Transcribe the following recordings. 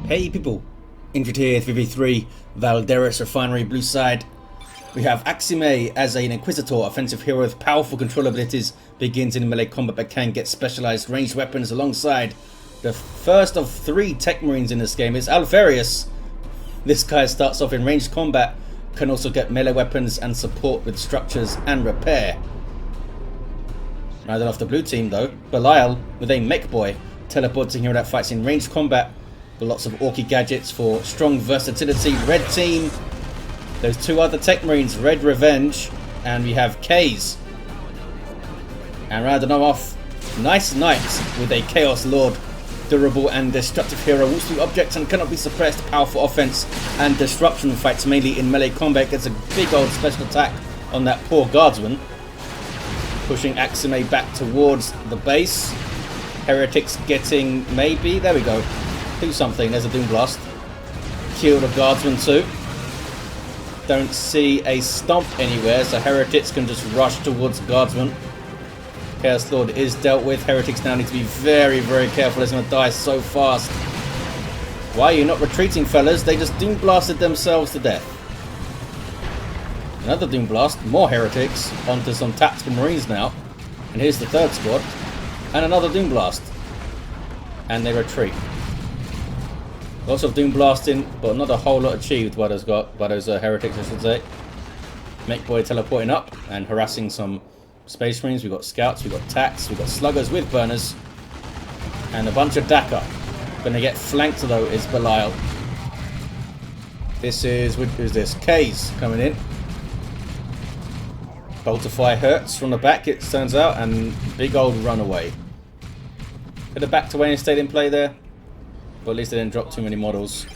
Hey people, Injured here, 3v3, Valderus Refinery, blue side. We have Aximey as an Inquisitor, offensive hero with powerful control abilities, begins in melee combat but can get specialized ranged weapons alongside. The first of 3 Techmarines in this game is Alpharius. This guy starts off in ranged combat, can also get melee weapons and support with structures and repair. Riding off the blue team though, Belial with a Mekboy, teleporting hero that fights in ranged combat. With lots of Orky gadgets for strong versatility. Red team, those 2 other Techmarines, RedRe Venge, and we have Kaze. And rounding them off, nice knights with a Chaod Lord, durable and destructive hero, walks through objects and cannot be suppressed. Powerful offense and disruption fights mainly in melee combat. Gets a big old special attack on that poor guardsman, pushing Aximey back towards the base. Heretics getting maybe, there we go. Do something, there's a Doom Blast. Kill the guardsman too. Don't see a stomp anywhere, so heretics can just rush towards guardsman. Chaod Lord is dealt with. Heretics now need to be very, very careful. They're going to die so fast. Why are you not retreating, fellas? They just Doom Blasted themselves to death. Another Doom Blast, more heretics onto some tactical marines now. And here's the 3rd squad. And another Doom Blast. And they retreat. Lots of Doom Blasting, but not a whole lot achieved by those heretics, I should say. Mekboy teleporting up and harassing some Space Marines. We've got Scouts, we've got Tax, we've got Sluggers with Burners. And a bunch of Daka. Gonna get flanked though is Belial. This is, who's this? Kaze coming in. Boltify hurts from the back, it turns out, and big old runaway. Could have backed away and stayed in play there. But at least they didn't drop too many models.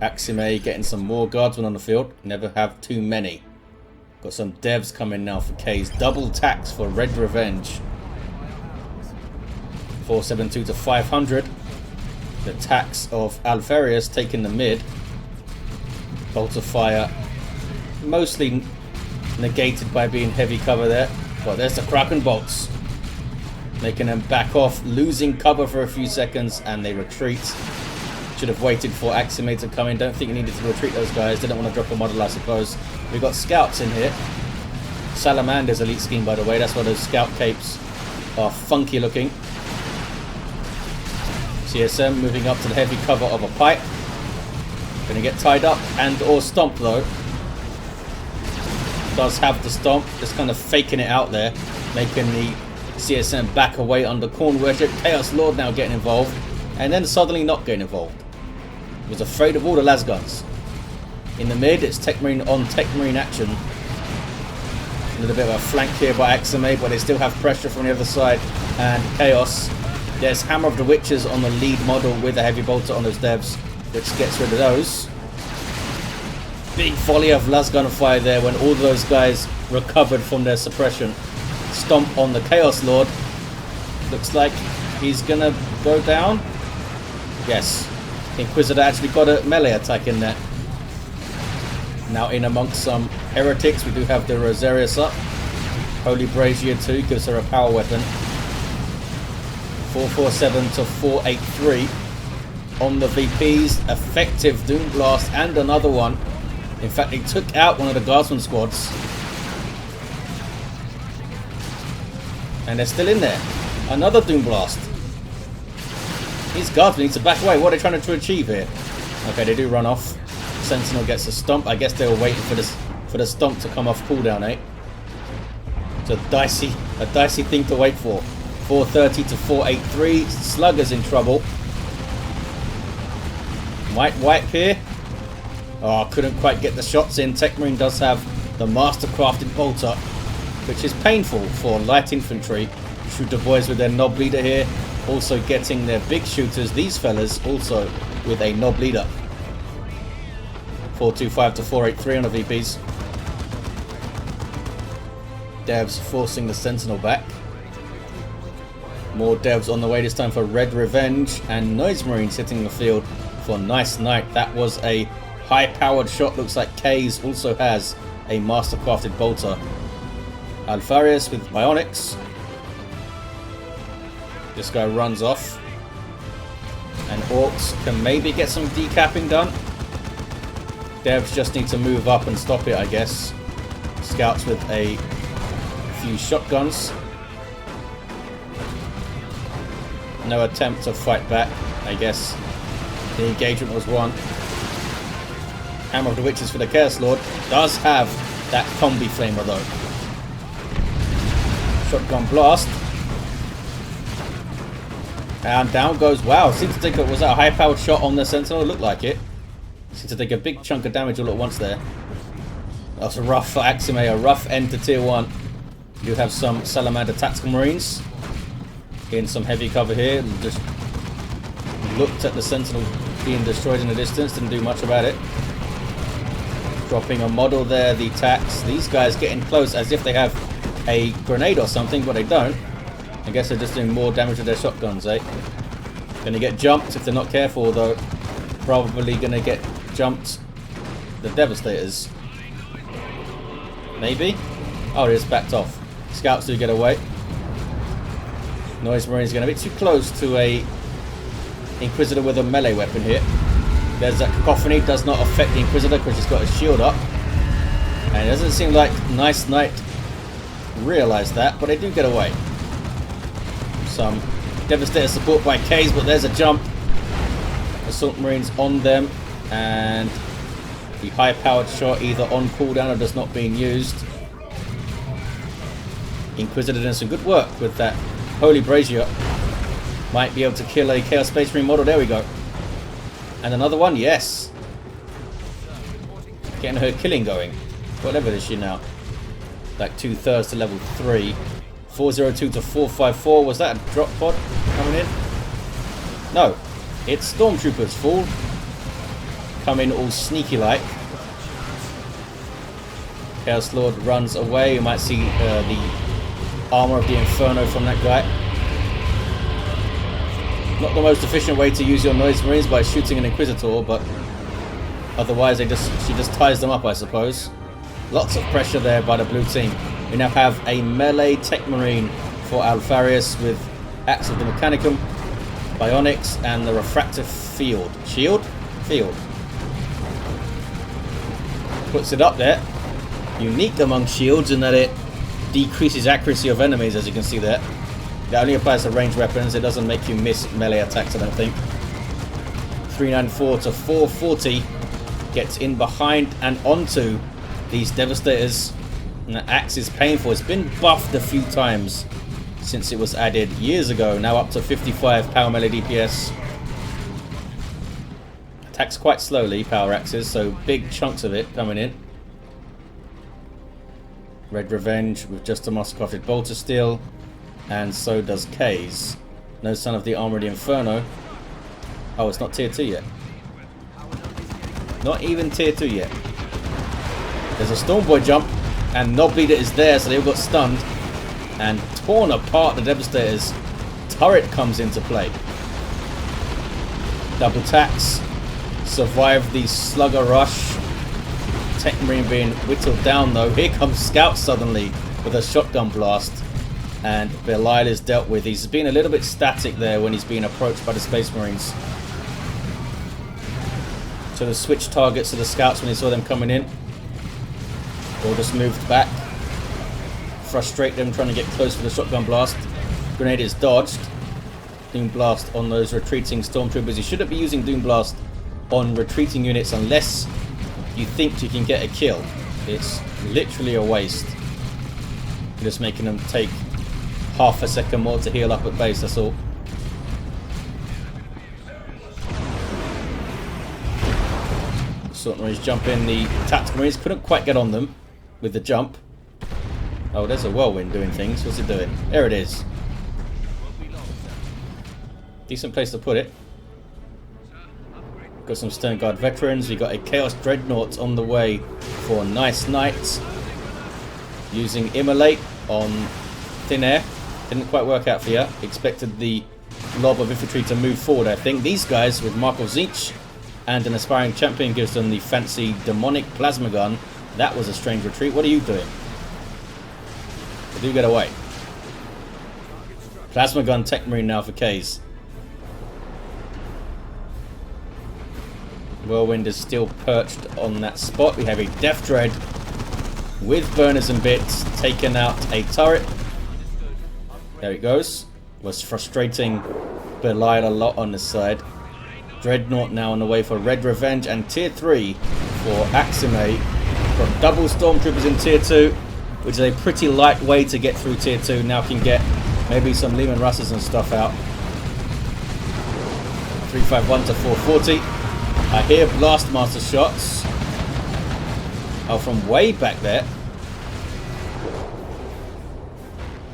Aximey getting some more guardsmen on the field. Never have too many. Got some devs coming now for Kaze. Double tax for RedRe Venge. 472 to 500. The tax of Alpharius taking the mid. Bolt of fire mostly negated by being heavy cover there. But there's the Kraken bolts. Making them back off, losing cover for a few seconds, and they retreat. Should have waited for Aximey to come in. Don't think you needed to retreat those guys. Didn't want to drop a model, I suppose. We've got scouts in here. Salamander's elite scheme, by the way. That's why those scout capes are funky looking. CSM moving up to the heavy cover of a pipe. Gonna get tied up and or stomped though. Does have the stomp, just kind of faking it out there, making the CSM back away under Khorne worship. Chaod Lord now getting involved, and then suddenly not getting involved. Was afraid of all the lasguns. In the mid, it's Techmarine on Techmarine action. A little bit of a flank here by Aximey, but they still have pressure from the other side. And Chaos. There's Hammer of the Witches on the lead model with a heavy bolter on those devs, which gets rid of those. Big volley of lasgun fire there when all those guys recovered from their suppression. Stomp on the Chaod Lord. Looks like he's gonna go down. Yes. Inquisitor actually got a melee attack in there. Now in amongst some heretics, we do have the Rosarius up. Holy Brazier 2 gives her a power weapon. 447 to 483 on the VPs. Effective Doom Blast and another one. In fact, they took out one of the Guardsman squads. And they're still in there. Another Doom Blast. These guards need to back away. What are they trying to achieve here? Okay, they do run off. Sentinel gets a stomp. I guess they were waiting for the stomp to come off cooldown, eh? It's a dicey thing to wait for. 430 to 483. Sluggers in trouble. Might wipe here. Oh, couldn't quite get the shots in. Techmarine does have the mastercrafted bolter, which is painful for light infantry. Shoot the boys with their knob leader here. Also getting their big shooters, these fellas, also with a knob leader. 425 to 483 on the VPs. Devs forcing the Sentinel back. More devs on the way, this time for RedRe Venge. And Noise Marines hitting the field for Nice Knight. That was a high-powered shot. Looks like Kaze also has a mastercrafted bolter. Alpharius with bionics. This guy runs off. And Orks can maybe get some decapping done. Devs just need to move up and stop it, I guess. Scouts with a few shotguns. No attempt to fight back. I guess the engagement was won. Hammer of the Witches for the Chaos Lord. Does have that combi flamer though. Shotgun blast. And down goes. Wow, seems to take was that a high powered shot on the Sentinel? It looked like it. Seems to take a big chunk of damage all at once there. That was a rough for Aximey, a rough end to tier 1. You have some Salamander Tactical Marines in some heavy cover here. Just looked at the Sentinel being destroyed in the distance, didn't do much about it. Dropping a model there, the tax. These guys getting close as if they have a grenade or something, but they don't. I guess they're just doing more damage with their shotguns, eh? Gonna get jumped if they're not careful, though. Probably gonna get jumped. The Devastators. Maybe? Oh, it's backed off. Scouts do get away. Noise Marine's getting a bit too close to a Inquisitor with a melee weapon here. There's that cacophony. Does not affect the Inquisitor because he's got his shield up. And it doesn't seem like Nice Knight realised that, but they do get away. Some Devastator support by Kaze, but there's a jump. Assault Marines on them, and the high-powered shot either on cooldown or just not being used. Inquisitor doing some good work with that Holy Brazier. Might be able to kill a Chaos Space Marine model. There we go. And another one, yes. Getting her killing going. What level is she now? Like 2/3 to level 3. 402 to 454. Was that a drop pod coming in? No. It's Stormtroopers full. Come in all sneaky like. Chaos Lord runs away. You might see the armor of the Inferno from that guy. Not the most efficient way to use your Noise Marines by shooting an Inquisitor, but otherwise she just ties them up, I suppose. Lots of pressure there by the blue team. We now have a melee Techmarine for Alpharius with Axe of the Mechanicum, Bionics, and the Refractive Field. Shield? Field. Puts it up there. Unique among shields in that it decreases accuracy of enemies, as you can see there. That only applies to ranged weapons. It doesn't make you miss melee attacks, I don't think. 394 to 440. Gets in behind and onto these Devastators. And the axe is painful. It's been buffed a few times since it was added years ago. Now up to 55 power melee DPS. Attacks quite slowly, power axes, so big chunks of it coming in. RedRe Venge with just a muscle-crafted bolter steel. And so does Kaze. No Son of the Armor of the Inferno. Oh, it's not tier 2 yet. Not even tier 2 yet. There's a Stormboy jump, and Nobleader is there, so they all got stunned and torn apart. The Devastators. Turret comes into play. Double tax. Survive the Slugger Rush. Techmarine being whittled down though. Here comes Scout suddenly with a shotgun blast. And Belial is dealt with. He's been a little bit static there when he's being approached by the Space Marines. So the switch targets to the Scouts when he saw them coming in. Or just moved back. Frustrate them trying to get close for the shotgun blast. Grenade is dodged. Doom Blast on those retreating Stormtroopers. You shouldn't be using Doom Blast on retreating units unless you think you can get a kill. It's literally a waste. You're just making them take half a second more to heal up at base, that's all. Assault Marines jump in. The Tactical Marines couldn't quite get on them with the jump. Oh, there's a whirlwind doing things. What's it doing? There it is. Decent place to put it. Got some Stern Guard veterans. We got a Chaos Dreadnought on the way for Nice Knights. Using Immolate on thin air. Didn't quite work out for you. Expected the lob of infantry to move forward, I think. These guys with Mark of Zinch and an aspiring champion gives them the fancy daemonic plasma gun. That was a strange retreat. What are you doing? They do get away. Plasma gun Techmarine now for Kaze. Whirlwind is still perched on that spot. We have a Death Dread with burners and bits taking out a turret. There it goes. Was frustrating Belial a lot on this side. Dreadnought now on the way for RedRe Venge, and tier 3 for Aximey. Got double stormtroopers in tier 2, which is a pretty light way to get through tier 2. Now can get maybe some Leman Russes and stuff out. 351 to 440. I hear Blastmaster shots. Oh, from way back there.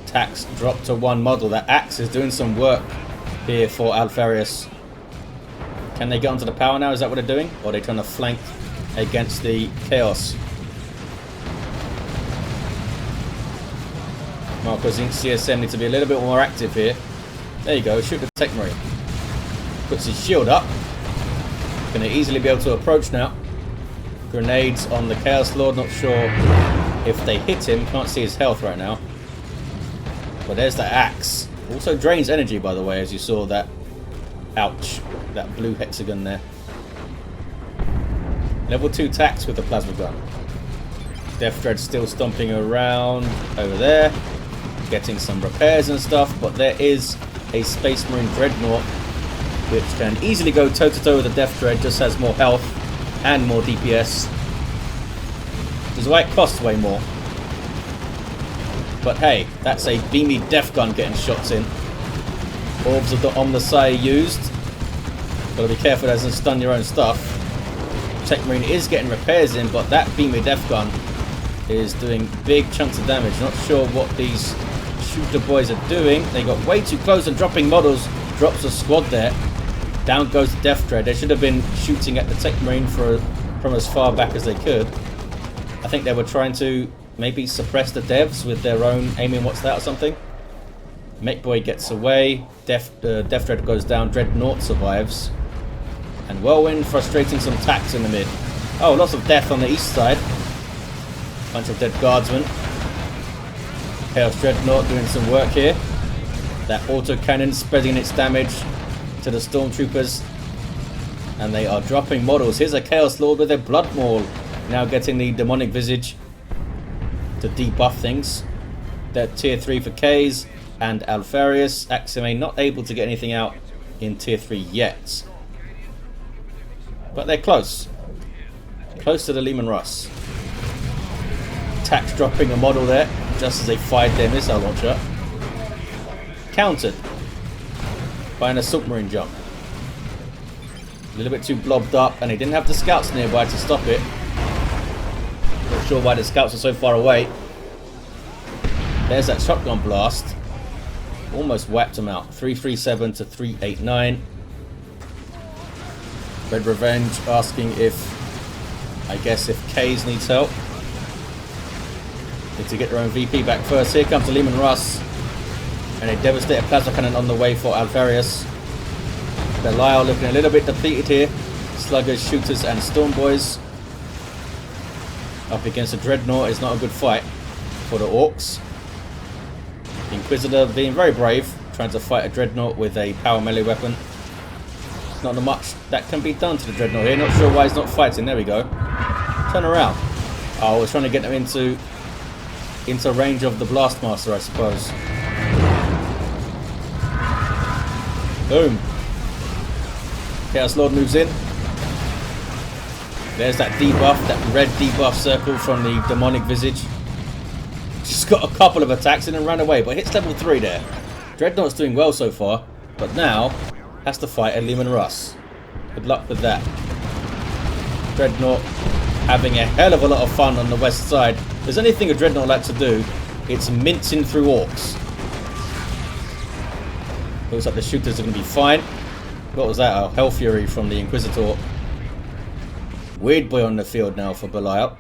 Tax dropped to 1 model. That axe is doing some work here for Alpharius. Can they get onto the power now? Is that what they're doing? Or are they trying to flank against the chaos? Marcos Inc. CSM need to be a little bit more active here. There you go. Shoot the Techmarine. Puts his shield up. Going to easily be able to approach now. Grenades on the Chaos Lord. Not sure if they hit him. Can't see his health right now. But there's the axe. Also drains energy, by the way, as you saw that. Ouch. That blue hexagon there. Level 2 tax with the plasma gun. Death Dread still stomping around over there. Getting some repairs and stuff. But there is a Space Marine Dreadnought, which can easily go toe-to-toe with the Death Dread. Just has more health and more DPS. Which is why it costs way more. But hey, that's a beamy death gun getting shots in. Orbs of the Omnisci used. Gotta be careful it doesn't stun your own stuff. Techmarine is getting repairs in, but that beamy death gun is doing big chunks of damage. Not sure what these shooter boys are doing. They got way too close and dropping models. Drops a squad there. Down goes the Death Dread. They should have been shooting at the Techmarine from as far back as they could. I think they were trying to maybe suppress the devs with their own aiming what's that or something. Mekboy gets away. Death Dread goes down. Dreadnought survives. And Whirlwind frustrating some tax in the mid. Oh, lots of death on the east side. Bunch of dead guardsmen. Chaos Dreadnought doing some work here. That autocannon spreading its damage to the stormtroopers. And they are dropping models. Here's a Chaos Lord with a Blood Maul. Now getting the Daemonic Visage to debuff things. They're tier 3 for Kaze and Alpharius. Aximey not able to get anything out in tier 3 yet. But they're close. Close to the Leman Russ. Tax dropping a model there, just as they fired their missile launcher. Countered by an assault marine jump. A little bit too blobbed up, and they didn't have the scouts nearby to stop it. Not sure why the scouts are so far away. There's that shotgun blast. Almost wiped them out. 337 to 389. RedRe Venge asking if, I guess, if Kaze needs help. Need to get their own VP back first. Here comes the Leman Russ. And a devastating plasma cannon on the way for Alpharius. Belial looking a little bit depleted here. Sluggers, shooters, and Stormboys. Up against a Dreadnought is not a good fight for the Orks. Inquisitor being very brave, trying to fight a Dreadnought with a power melee weapon. Not much that can be done to the Dreadnought here. Not sure why he's not fighting. There we go. Turn around. Oh, we're trying to get them into range of the Blastmaster, I suppose. Boom. Chaos Lord moves in. There's that debuff, that red debuff circle from the Daemonic Visage. Just got a couple of attacks in and ran away, but hits level 3 there. Dreadnought's doing well so far, but now has to fight a Leman Russ. Good luck with that. Dreadnought having a hell of a lot of fun on the west side. If there's anything a Dreadnought likes to do, it's mincing through Orks. Looks like the shooters are going to be fine. What was that? A Hell Fury from the Inquisitor. Weird boy on the field now for Belial.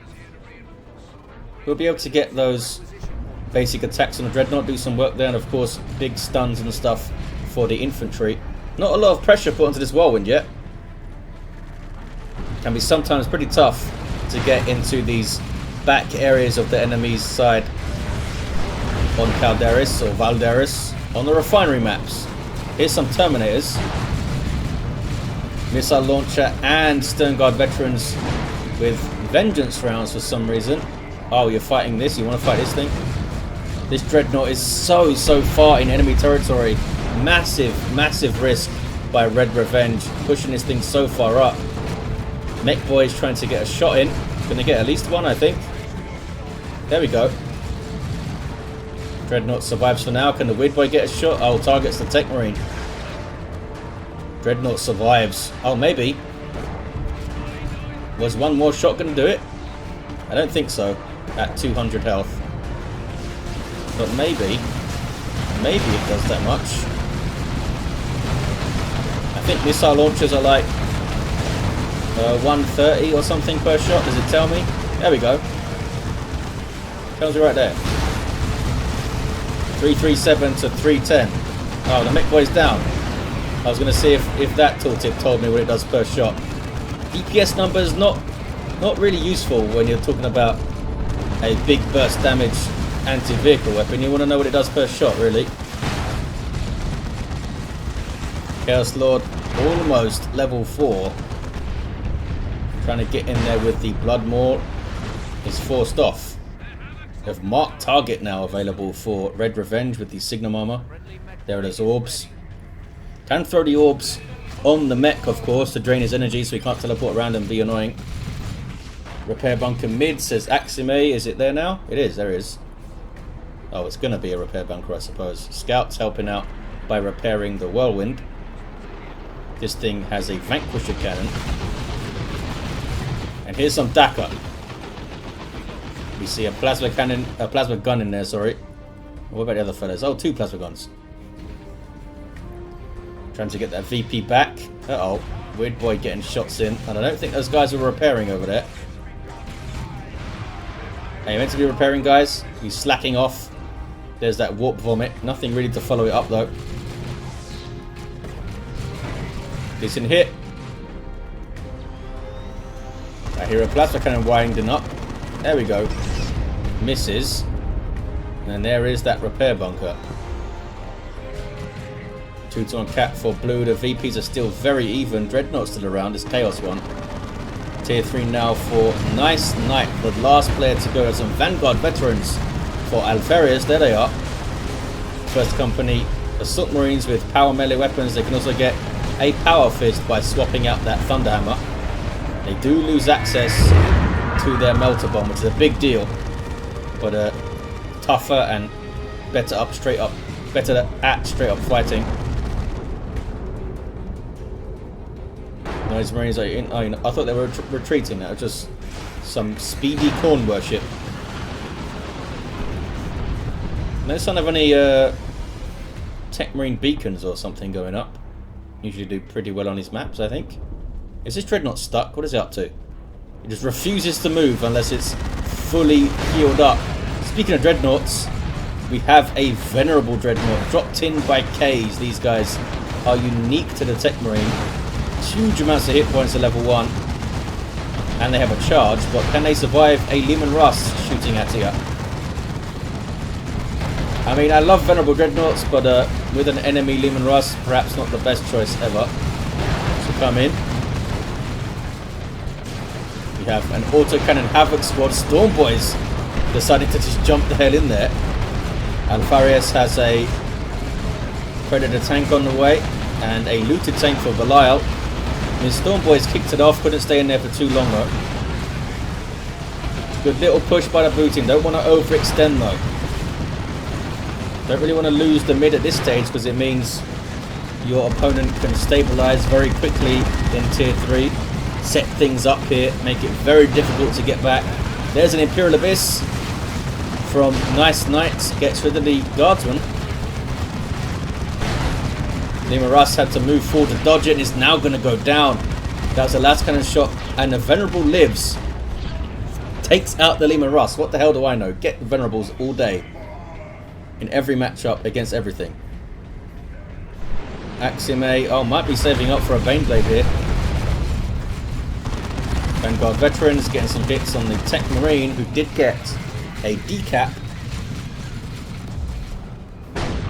We'll be able to get those basic attacks on the Dreadnought, do some work there, and of course big stuns and stuff for the infantry. Not a lot of pressure put onto this Whirlwind yet. Can be sometimes pretty tough to get into these back areas of the enemy's side on Valderus or Valderus on the refinery maps. Here's some Terminators. Missile launcher and Stern Guard veterans with vengeance rounds for some reason. Oh, you're fighting this? You want to fight this thing? This dreadnought is so far in enemy territory. Massive risk by RedRe Venge, pushing this thing so far up. Mekboy is trying to get a shot in. Going to get at least one, I think. There we go. Dreadnought survives for now. Can the Weird Boy get a shot? Oh, targets the Techmarine. Dreadnought survives. Oh, maybe. Was one more shot going to do it? I don't think so. At 200 health. But maybe it does that much. I think missile launchers are like 130 or something per shot. Does it tell me? There we go. Tells you right there. 337 to 310. Oh, the Mekboy's down. I was going to see if that tooltip told me what it does per shot. DPS numbers not really useful when you're talking about a big burst damage anti-vehicle weapon. You want to know what it does per shot, really. Chaod Lord, almost level 4. Trying to get in there with the Blood Maul is forced off. We have marked target now available for RedRe Venge with the Signum armor. There it is, orbs. Can throw the orbs on the mech, of course, to drain his energy so he can't teleport around and be annoying. Repair bunker mid, says Aximey. Is it there now? It is, there it is. Oh, it's going to be a repair bunker, I suppose. Scouts helping out by repairing the Whirlwind. This thing has a Vanquisher cannon. And here's some Dakar. We see a plasma cannon, a plasma gun in there, sorry. What about the other fellas? Oh, 2 plasma guns. Trying to get that VP back. Uh-oh. Weird Boy getting shots in. And I don't think those guys were repairing over there. Are you meant to be repairing, guys? He's slacking off. There's that warp vomit. Nothing really to follow it up, though. Decent hit. I hear a plasma cannon winding up. There we go. Misses. And there is that repair bunker. 2-to-1 cap for blue. The VPs are still very even. Dreadnought's still around. It's Chaos 1. Tier 3 now for Nice Knight. The last player to go. Some Vanguard veterans for Alpharius. There they are. First company. Assault Marines with power melee weapons. They can also get a power fist by swapping out that Thunderhammer. They do lose access to their melter bomb, which is a big deal. But tougher and better at straight up fighting. Those Marines are in. I thought they were retreating. That was just some speedy Khorne worship. No sign of any Techmarine beacons or something going up. Usually do pretty well on his maps, I think. Is this dreadnought stuck? What is it up to? It just refuses to move unless it's fully healed up. Speaking of dreadnoughts, we have a venerable dreadnought dropped in by Kaze. These guys are unique to the Techmarine. Huge amounts of hit points at level 1. And they have a charge, but can they survive a Leman Russ shooting at you? I mean, I love venerable dreadnoughts, but with an enemy Leman Russ, perhaps not the best choice ever to come in. We have an autocannon Havoc squad. Storm Boys decided to just jump the hell in there. Alpharius has a Predator tank on the way and a looted tank for Belial. I mean, Storm Boys kicked it off, couldn't stay in there for too long though. Good little push by the booting. Don't want to overextend though. Don't really want to lose the mid at this stage because it means your opponent can stabilize very quickly in tier 3. Set things up here, make it very difficult to get back. There's an Imperial Abyss from Nice Knights, gets rid of the guardsman. Leman Russ had to move forward to dodge it and is now going to go down. That's the last cannon shot and the Venerable lives. Takes out the Leman Russ. What the hell do I know? Get the Venerables all day. In every matchup against everything. Aximey, oh, might be saving up for a Baneblade here. Vanguard veterans getting some hits on the Techmarine, who did get a decap.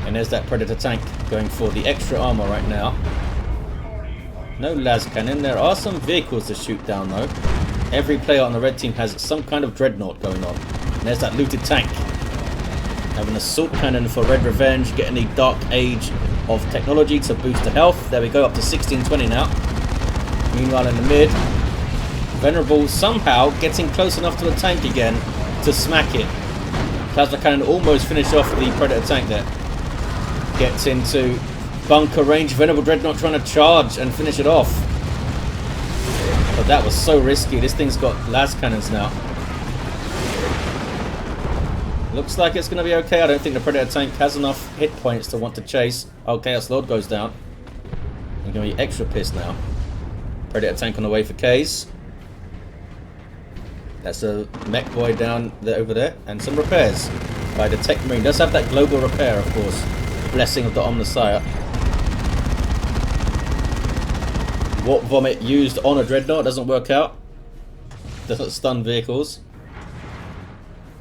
And there's that Predator tank going for the extra armor right now. No las cannon. There are some vehicles to shoot down though. Every player on the red team has some kind of dreadnought going on. And there's that looted tank. Have an assault cannon for RedRe Venge, getting the Dark Age of technology to boost the health. There we go, up to 1620 now. Meanwhile in the mid, Venerable somehow getting close enough to the tank again to smack it. Plasma cannon almost finished off the Predator tank there. Gets into bunker range. Venerable Dreadnought trying to charge and finish it off. But that was so risky. This thing's got las cannons now. Looks like it's going to be okay. I don't think the Predator tank has enough hit points to want to chase. Oh, Chaod Lord goes down. I'm going to be extra pissed now. Predator tank on the way for Kaze. That's a Mekboy down there, over there. And some repairs by the Techmarine. Does have that global repair, of course. Blessing of the Omnissiah. Warp Vomit used on a Dreadnought doesn't work out. Doesn't stun vehicles.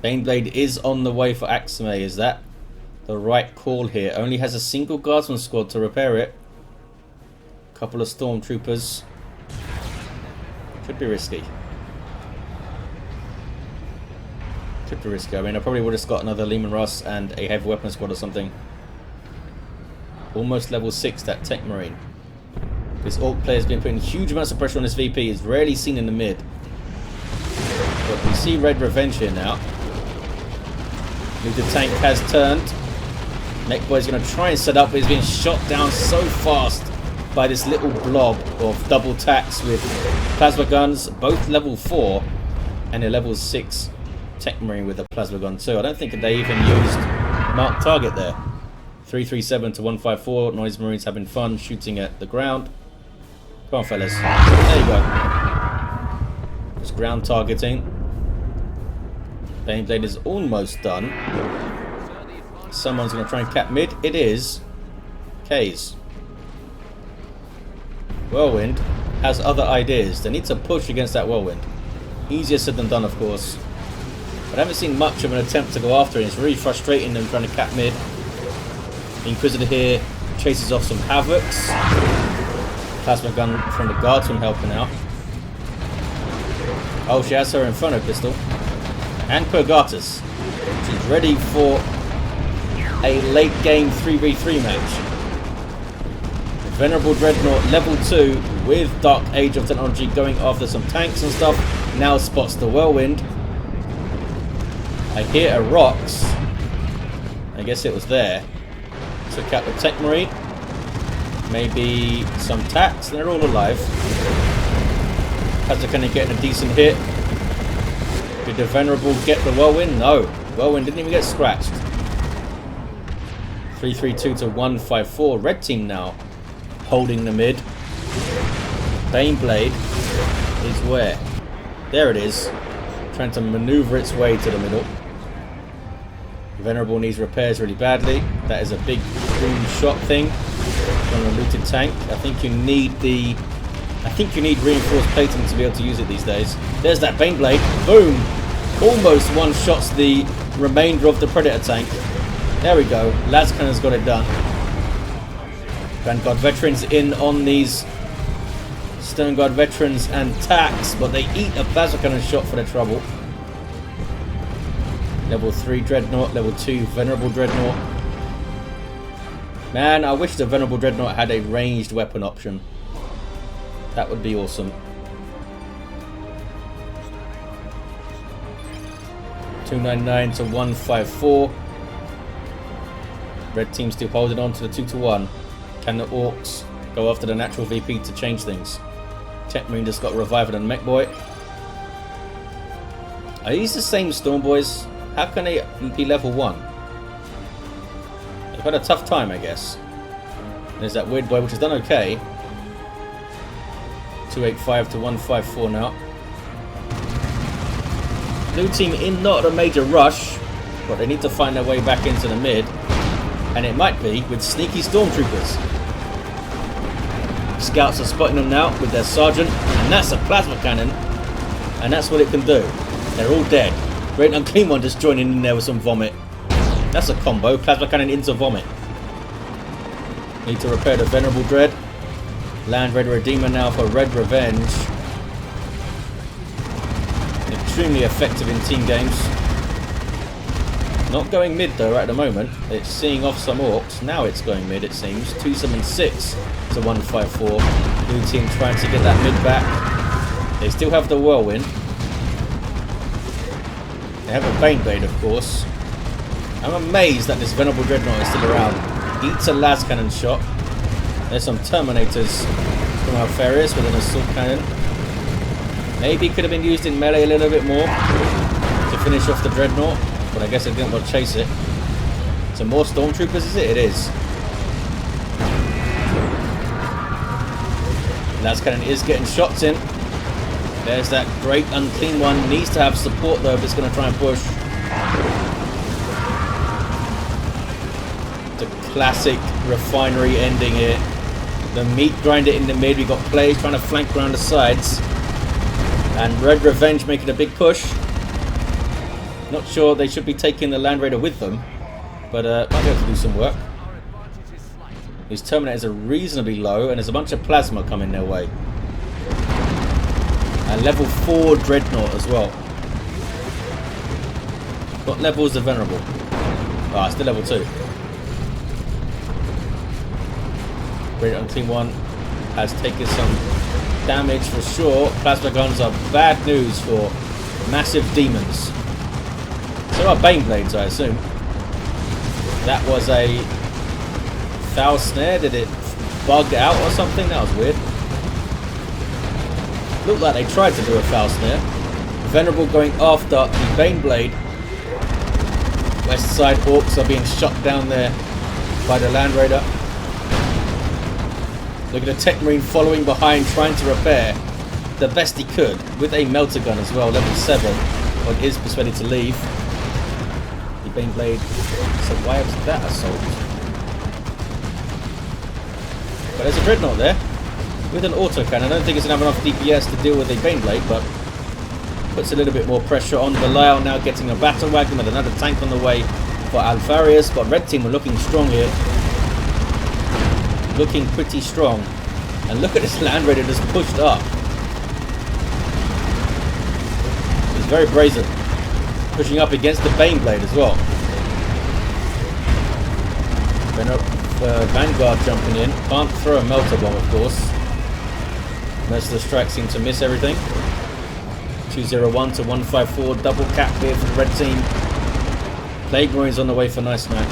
Baneblade is on the way for Aximey. Is that the right call here? Only has a single guardsman squad to repair it. Couple of stormtroopers. Could be risky. Could be risky. I mean, I probably would have got another Lehman Russ and a heavy weapon squad or something. Almost level 6, that Techmarine. This Orc player has been putting huge amounts of pressure on this VP. Is rarely seen in the mid. But we see RedRe Venge here now. The tank has turned. Mekboy is going to try and set up, but he's being shot down so fast by this little blob of double tacks with plasma guns, both level 4 and a level 6 Techmarine with a plasma gun too. I don't think they even used mark target there. 337 to 154. Noise Marines having fun shooting at the ground. Come on, fellas. There you go. Just ground targeting. Baneblade is almost done. Someone's going to try and cap mid. It is Kaze. Whirlwind has other ideas. They need to push against that Whirlwind. Easier said than done, of course. But I haven't seen much of an attempt to go after it. It's really frustrating them trying to cap mid. The Inquisitor here chases off some Havocs. Plasma gun from the Guardsman helping out. Oh, she has her Inferno pistol. And Purgatus. She's ready for a late game 3v3 match. Venerable Dreadnought level 2 with Dark Age of technology going after some tanks and stuff. Now spots the Whirlwind. I hear a Rocks. I guess it was there. Took out the Techmarine. Maybe some tacks. They're all alive. Plasma Cannon getting a decent hit. Did the Venerable get the Whirlwind? No. Whirlwind didn't even get scratched. 332 to 154. Red team now holding the mid. Baneblade is where? There it is. Trying to maneuver its way to the middle. Venerable needs repairs really badly. That is a big boom shot thing from a looted tank. I think you need reinforced plating to be able to use it these days. There's that Baneblade. Boom! Almost one-shots the remainder of the Predator tank. There we go. Lascannon's got it done. Vanguard veterans in on these Stone Guard veterans and tacks, but they eat a plasma cannon shot for their trouble. Level 3 Dreadnought, level 2 Venerable Dreadnought. Man, I wish the Venerable Dreadnought had a ranged weapon option. That would be awesome. 299 to 154. Red team still holding on to the 2-1. Can the Orks go after the natural VP to change things? Techmarine just got revived on Mekboy. Are these the same Storm Boys? How can they be level 1? They've had a tough time, I guess. There's that Weird Boy, which has done okay. 285 to 154 now. Blue team in not a major rush, but they need to find their way back into the mid. And it might be with sneaky stormtroopers. Scouts are spotting them now with their sergeant, and that's a plasma cannon, and that's what it can do. They're all dead. Great Unclean One just joining in there with some vomit. That's a combo. Plasma cannon into vomit. Need to repair the Venerable Dread. Land Raider Redeemer now for RedRe Venge. Extremely effective in team games. Not going mid though at the moment. It's seeing off some Orks. Now it's going mid, it seems. 276 to 154. Blue team trying to get that mid back. They still have the Whirlwind. They have a Baneblade, of course. I'm amazed that this Venerable Dreadnought is still around. Eats a las cannon shot. There's some Terminators from Alpharius with an assault cannon. Maybe could have been used in melee a little bit more to finish off the Dreadnought, but I guess I didn't want to chase it. So more Stormtroopers, is it? It is. Las cannon is getting shots in. There's that great unclean one. Needs to have support though if it's going to try and push. The classic refinery ending here. The meat grinder in the mid. We've got players trying to flank around the sides. And RedRe Venge making a big push. Not sure they should be taking the Land Raider with them. But might be able to do some work. These Terminators are reasonably low. And there's a bunch of plasma coming their way. And level 4 Dreadnought as well. What level is the Venerable? Ah, still level 2. Great unclean one has taken some damage for sure. Plasma guns are bad news for massive demons. So are Baneblades, I assume. That was a foul snare. Did it bug out or something? That was weird. Looked like they tried to do a foul snare. Venerable going after the Baneblade. West side Orks are being shot down there by the Land Raider. Look at the Techmarine following behind, trying to repair the best he could with a melter gun as well, level 7. But is persuaded to leave. The Baneblade survives that assault. But there's a Dreadnought there with an autocannon. I don't think it's going to have enough DPS to deal with a Baneblade, but puts a little bit more pressure on. Belial now getting a battle wagon with another tank on the way for Alpharius. But red team are looking strong here. Looking pretty strong. And look at this Land Raider just pushed up. He's very brazen. Pushing up against the Baneblade as well. Vanguard jumping in. Can't throw a melter bomb, of course. Most of the strikes seem to miss everything. 201 to 154. Double cap here for the red team. Plague Marine's on the way for Nice Night.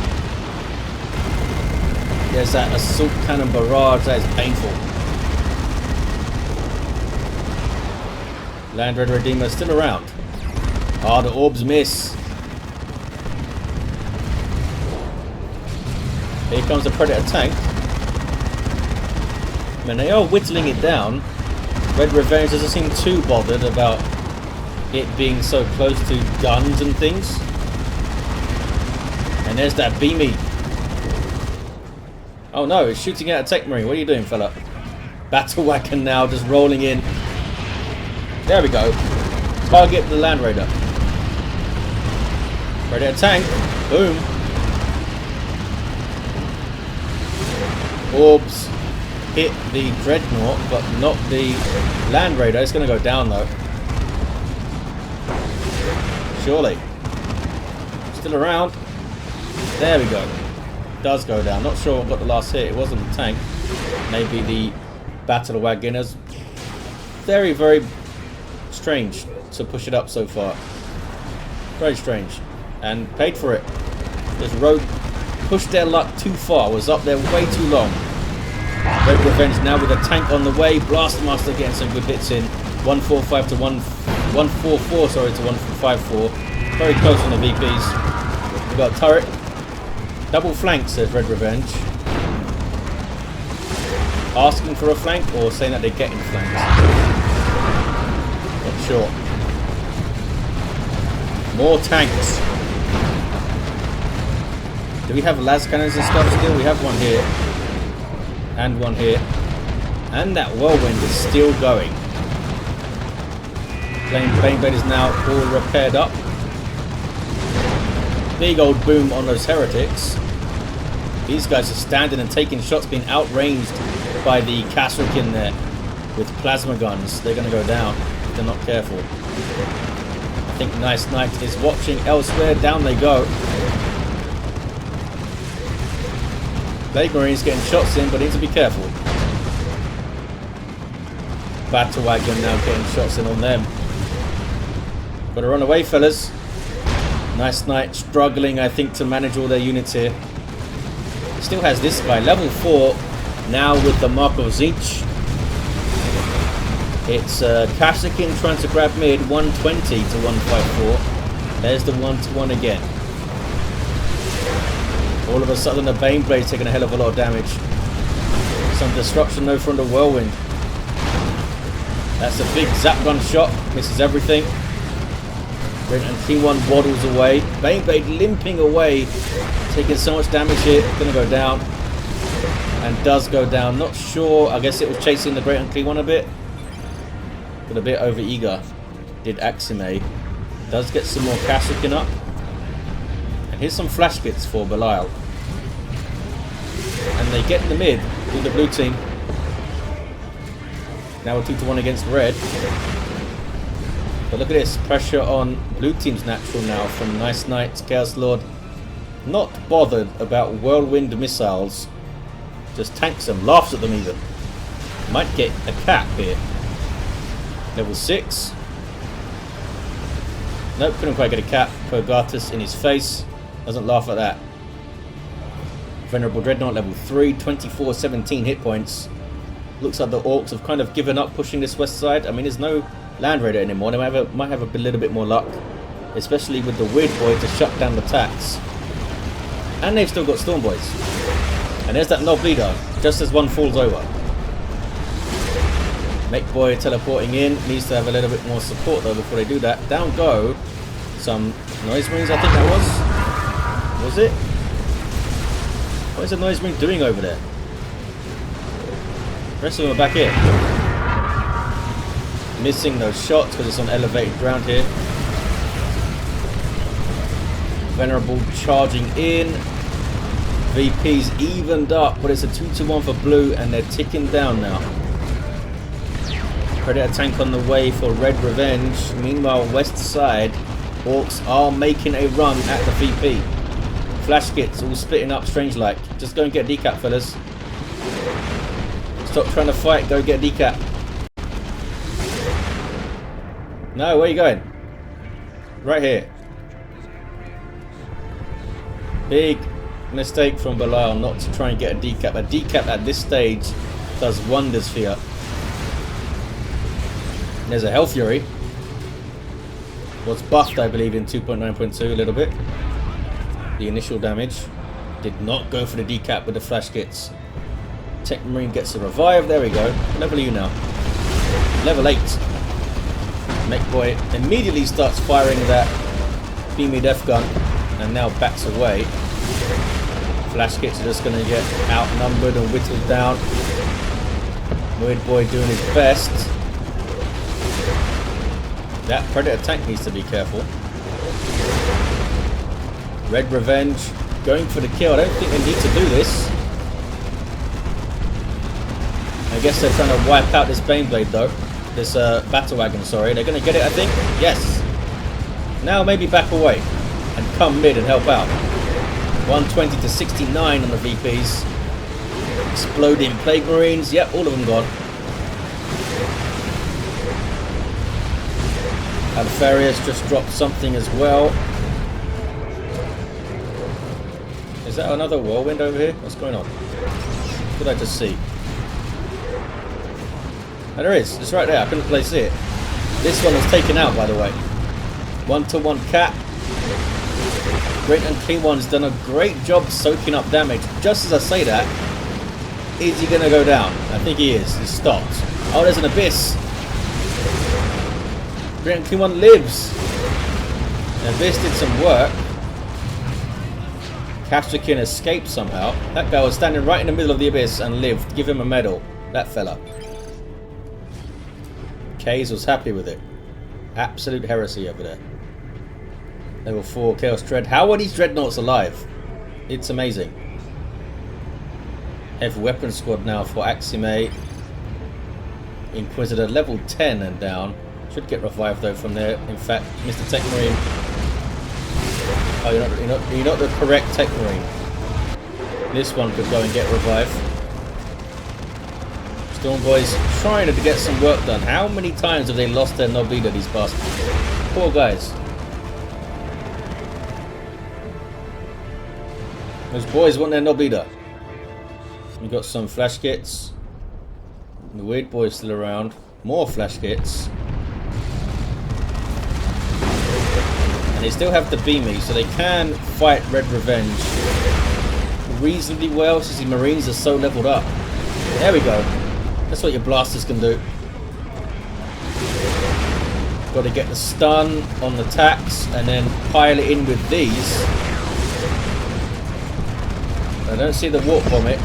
There's that assault cannon barrage. That is painful. Land Raider Redeemer still around. Ah, the orbs miss. Here comes the Predator tank. I mean, they are whittling it down. RedRe Venge doesn't seem too bothered about it being so close to guns and things. And there's that beamy. Oh no, it's shooting out a Techmarine. What are you doing, fella? Battle wagon now, just rolling in. There we go. Target the Land Raider. Predator tank. Boom. Orbs hit the Dreadnought, but not the Land Raider. It's going to go down though. Surely. Still around. There we go. Does go down. Not sure what got the last hit. It wasn't the tank. Maybe the battle wagon. Is very, very strange to push it up so far. Very strange. And paid for it. This rogue pushed their luck too far. Was up there way too long. RedRe Venge now with a tank on the way. Blastmaster getting some good hits in. 145 to 144. Sorry, to 154. Very close on the VPs. We've got a turret. Double flank, says RedRe Venge. Asking for a flank or saying that they're getting flanked? Not sure. More tanks. Do we have las cannons and stuff still? We have one here. And one here. And that whirlwind is still going. Baneblade is now all repaired up. Big old boom on those heretics. These guys are standing and taking shots, being outranged by the Kasrikin there with plasma guns. They're going to go down if they're not careful. I think Nice Knight is watching elsewhere. Down they go. Plague Marine's getting shots in, but need to be careful. Battle Wagon now getting shots in on them. Got to run away, fellas. Nice Knight struggling, I think, to manage all their units here. Still has this guy, level 4, now with the Mark of Zinch. It's Kasrikin trying to grab mid, 120 to 154. There's the 1-to-1 again. All of a sudden the Bane Blade's taking a hell of a lot of damage. Some disruption though from the Whirlwind. That's a big zap gun shot, misses everything. And T1 waddles away. Bane Blade limping away, taking so much damage here. Gonna go down. And does go down. Not sure. I guess it was chasing the Great Unclean One a bit. But a bit over eager. Did Aximey. Does get some more Kasrikin up. And here's some flash kits for Belial. And they get in the mid with the blue team. Now we're 2-to-1 against red. But look at this, pressure on blue team's natural now from Nice Knight, Chaod Lord. Not bothered about whirlwind missiles. Just tanks them, laughs at them even. Might get a cap here. Level 6. Nope, couldn't quite get a cap. Purgatus in his face. Doesn't laugh at that. Venerable Dreadnought level 3, 24-17 hit points. Looks like the Orks have kind of given up pushing this west side. I mean, there's no Land Raider anymore. They might have a little bit more luck, especially with the Weird Boy to shut down the attacks. And they've still got Storm Boys. And there's that Knob Leader, just as one falls over. Mekboy teleporting in, needs to have a little bit more support though before they do that. Down go some Noise Marines, I think that was. Was it? What is the Noise Marine doing over there? The rest of them are back here. Missing those shots because it's on elevated ground here. Venerable charging in. VP's evened up, but it's a 2-to-1 for blue and they're ticking down now. Predator tank on the way for RedRe Venge. Meanwhile, west side, Orks are making a run at the VP. Flash kits all splitting up strange like. Just go and get decap, fellas. Stop trying to fight, go get decap. No, where are you going? Right here. Big mistake from Belial not to try and get a decap. A decap at this stage does wonders for you. There's a Hell Fury. Was buffed, I believe, in 2.9.2 a little bit. The initial damage. Did not go for the decap with the flash kits. Techmarine gets a revive. There we go. What level are you now? Level 8. Mekboy immediately starts firing that beamy death gun and now backs away. Flash kits are just going to get outnumbered and whittled down. Weird Boy doing his best. That Predator tank needs to be careful. RedRe Venge going for the kill. I don't think they need to do this. I guess they're trying to wipe out this Bane Blade though. This Battle Wagon, sorry. They're going to get it, I think. Yes. Now maybe back away and come mid and help out. 120 to 69 on the VPs. Exploding Plague Marines. Yep, all of them gone. Alpharius just dropped something as well. Is that another whirlwind over here? What's going on? What did I just see? Oh, there is. It's right there. I couldn't place it. This one was taken out, by the way. 1-to-1 cap. Great Unclean One's done a great job soaking up damage. Just as I say that, is he going to go down? I think he is. He stopped. Oh, there's an abyss. Great Unclean One lives. The abyss did some work. Kasrikin escaped somehow. That guy was standing right in the middle of the abyss and lived. Give him a medal. That fella. Kaze was happy with it. Absolute heresy over there. Level 4 Chaos Dread. How are these Dreadnoughts alive? It's amazing. Heavy weapon squad now for Aximey. Inquisitor level 10 and down. Should get revived though from there. In fact, Mr. Techmarine. Oh, you're not the correct Techmarine. This one could go and get revived. Storm Boys trying to get some work done. How many times have they lost their Nob leader, these bastards? Poor guys. Those boys want their Nob leader. We got some flash kits. The weird boy's still around. More flash kits. And they still have the beamy, so they can fight RedRe Venge reasonably well since the Marines are so leveled up. There we go. That's what your blasters can do. Got to get the stun on the attacks and then pile it in with these. I don't see the warp vomit.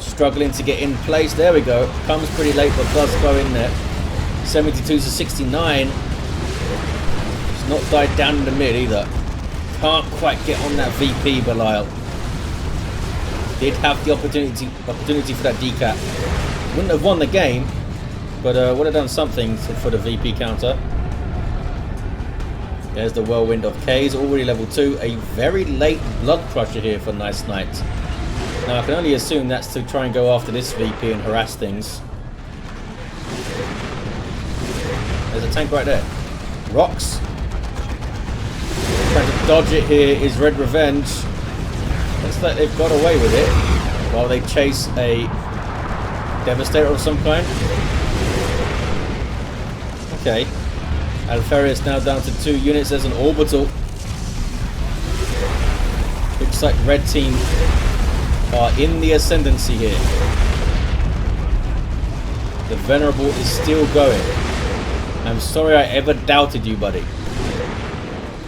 Struggling to get in place. There we go. Comes pretty late but does go in there. 72 to 69. It's not died down in the mid either. Can't quite get on that VP, Belial. Did have the opportunity for that decap. Wouldn't have won the game, but would have done something for the VP counter. There's the whirlwind of Kaze, already level 2. A very late blood crusher here for Nice Knight. Now I can only assume that's to try and go after this VP and harass things. There's a tank right there. Rocks. Trying to dodge it here is RedRe Venge. Looks like they've got away with it while they chase a Devastator of some kind. Okay. Alpharius now down to 2 units. There's an orbital. Looks like red team are in the ascendancy here. The Venerable is still going. I'm sorry I ever doubted you, buddy.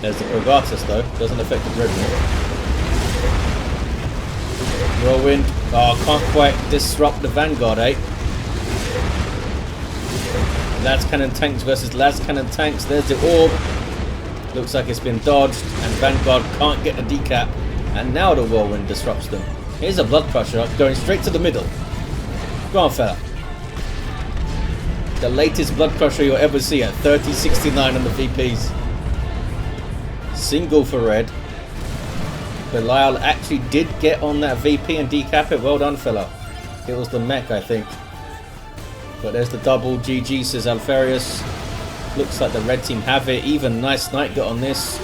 There's the Progatus though. Doesn't affect the Dreadnought. Whirlwind. Oh, can't quite disrupt the Vanguard, eh? Las Cannon tanks versus Las Cannon tanks. There's the orb. Looks like it's been dodged. And Vanguard can't get the decap. And now the Whirlwind disrupts them. Here's a Blood Crusher going straight to the middle. Go on, fella. The latest Blood Crusher you'll ever see at 3069 on the VPs. Single for red. Belial actually did get on that VP and decap it. Well done, fella. It was the mech, I think. But there's the double. GG, says Alpharius. Looks like the red team have it. Even Nice Knight got on this.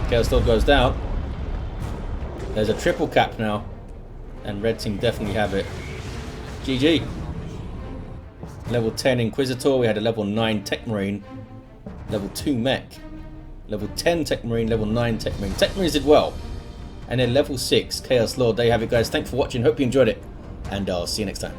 Chaod Lord goes down. There's a triple cap now. And red team definitely have it. GG. Level 10 Inquisitor. We had a level 9 Techmarine. Level 2 mech. Level 10 Techmarine. Level 9 Techmarine. Techmarines did well. And then level 6 Chaod Lord. There you have it, guys. Thanks for watching. Hope you enjoyed it. And I'll see you next time.